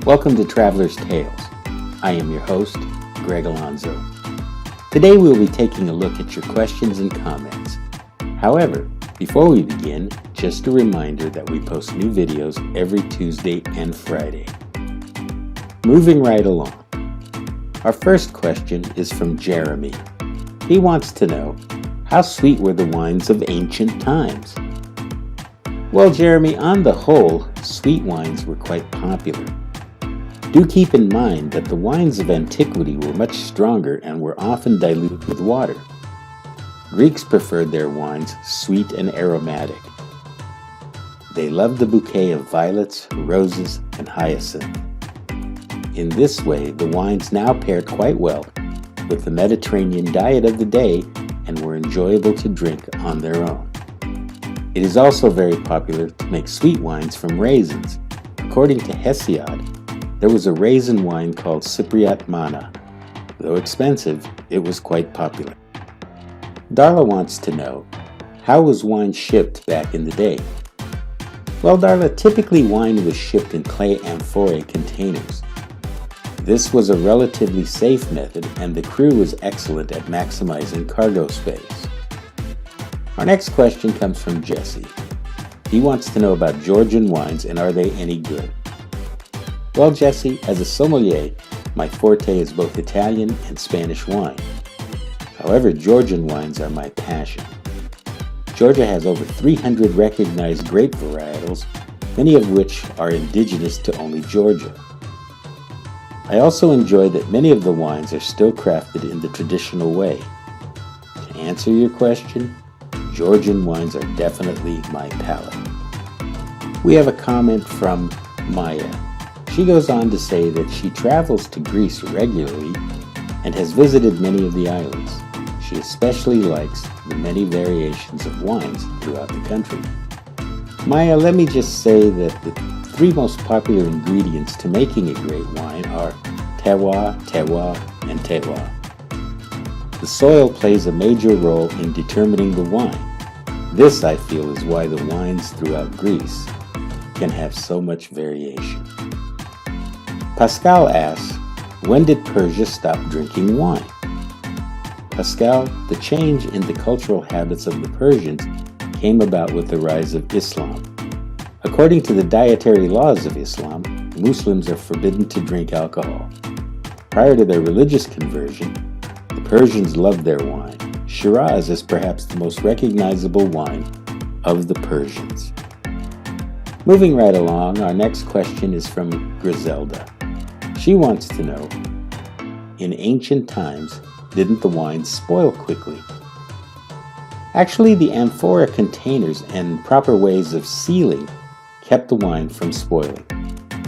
Welcome to Traveler's Tales. I am your host, Greg Alonzo. Today we'll be taking a look at your questions and comments. However, before we begin, just a reminder that we post new videos every Tuesday and Friday. Moving right along. Our first question is from Jeremy. He wants to know, how sweet were the wines of ancient times? Well, Jeremy, on the whole, sweet wines were quite popular. Do keep in mind that the wines of antiquity were much stronger and were often diluted with water. Greeks preferred their wines sweet and aromatic. They loved the bouquet of violets, roses, and hyacinth. In this way, the wines now paired quite well with the Mediterranean diet of the day and were enjoyable to drink on their own. It is also very popular to make sweet wines from raisins. According to Hesiod, there was a raisin wine called Cypriot Mana. Though expensive, it was quite popular. Darla wants to know, how was wine shipped back in the day? Well, Darla, typically wine was shipped in clay amphorae containers. This was a relatively safe method, and the crew was excellent at maximizing cargo space. Our next question comes from Jesse. He wants to know about Georgian wines and are they any good? Well, Jesse, as a sommelier, my forte is both Italian and Spanish wine. However, Georgian wines are my passion. Georgia has over 300 recognized grape varietals, many of which are indigenous to only Georgia. I also enjoy that many of the wines are still crafted in the traditional way. To answer your question, Georgian wines are definitely my palate. We have a comment from Maya. She goes on to say that she travels to Greece regularly and has visited many of the islands. She especially likes the many variations of wines throughout the country. Maya, let me just say that the three most popular ingredients to making a great wine are terroir, terroir, and terroir. The soil plays a major role in determining the wine. This, I feel, is why the wines throughout Greece can have so much variation. Pascal asks, when did Persia stop drinking wine? Pascal, the change in the cultural habits of the Persians came about with the rise of Islam. According to the dietary laws of Islam, Muslims are forbidden to drink alcohol. Prior to their religious conversion, the Persians loved their wine. Shiraz is perhaps the most recognizable wine of the Persians. Moving right along, our next question is from Griselda. She wants to know, in ancient times, didn't the wine spoil quickly? Actually, the amphora containers and proper ways of sealing kept the wine from spoiling.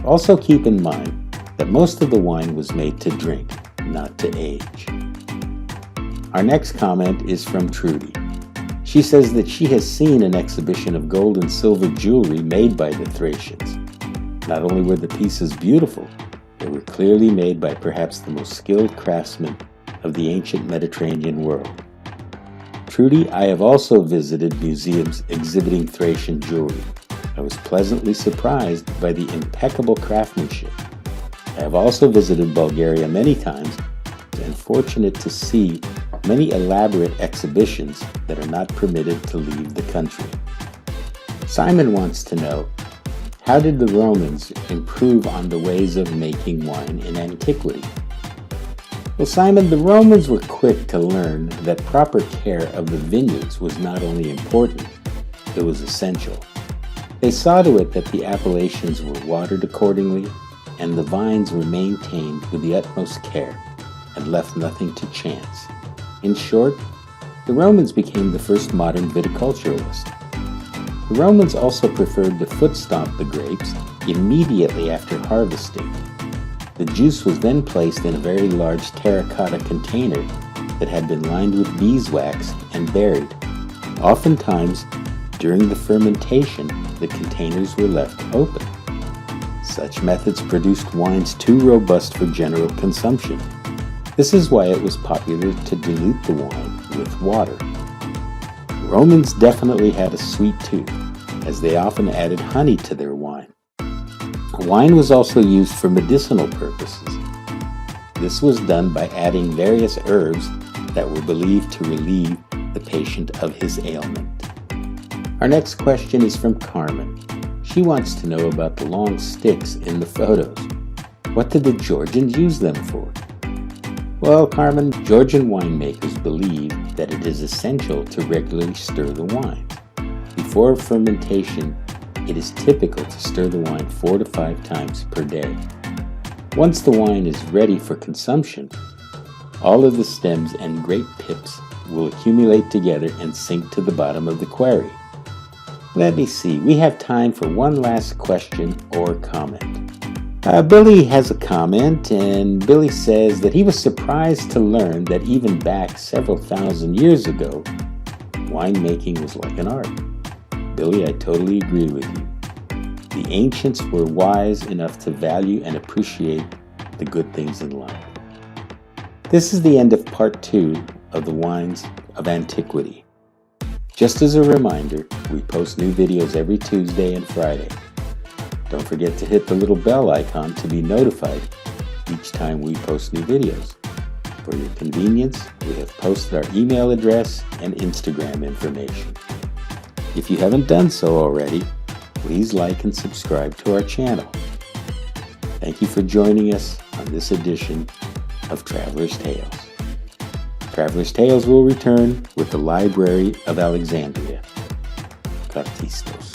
Also keep in mind that most of the wine was made to drink, not to age. Our next comment is from Trudy. She says that she has seen an exhibition of gold and silver jewelry made by the Thracians. Not only were the pieces beautiful, they were clearly made by perhaps the most skilled craftsmen of the ancient Mediterranean world. Trudy, I have also visited museums exhibiting Thracian jewelry. I was pleasantly surprised by the impeccable craftsmanship. I have also visited Bulgaria many times and fortunate to see many elaborate exhibitions that are not permitted to leave the country. Simon wants to know, how did the Romans improve on the ways of making wine in antiquity? Well, Simon, the Romans were quick to learn that proper care of the vineyards was not only important, it was essential. They saw to it that the appellations were watered accordingly and the vines were maintained with the utmost care and left nothing to chance. In short, the Romans became the first modern viticulturists. The Romans also preferred to foot stomp the grapes immediately after harvesting. The juice was then placed in a very large terracotta container that had been lined with beeswax and buried. Oftentimes, during the fermentation, the containers were left open. Such methods produced wines too robust for general consumption. This is why it was popular to dilute the wine with water. Romans definitely had a sweet tooth, as they often added honey to their wine. Wine was also used for medicinal purposes. This was done by adding various herbs that were believed to relieve the patient of his ailment. Our next question is from Carmen. She wants to know about the long sticks in the photos. What did the Georgians use them for? Well, Carmen, Georgian winemakers believe that it is essential to regularly stir the wine. Before fermentation, it is typical to stir the wine 4 to 5 times per day. Once the wine is ready for consumption, all of the stems and grape pips will accumulate together and sink to the bottom of the quarry. Let me see, we have time for one last question or comment. Billy has a comment, and Billy says that he was surprised to learn that even back several thousand years ago, winemaking was like an art. Billy, I totally agree with you. The ancients were wise enough to value and appreciate the good things in life. This is the end of part 2 of the Wines of Antiquity. Just as a reminder, we post new videos every Tuesday and Friday. Don't forget to hit the little bell icon to be notified each time we post new videos. For your convenience, we have posted our email address and Instagram information. If you haven't done so already, please like and subscribe to our channel. Thank you for joining us on this edition of Traveler's Tales. Traveler's Tales will return with the Library of Alexandria. Cartistos.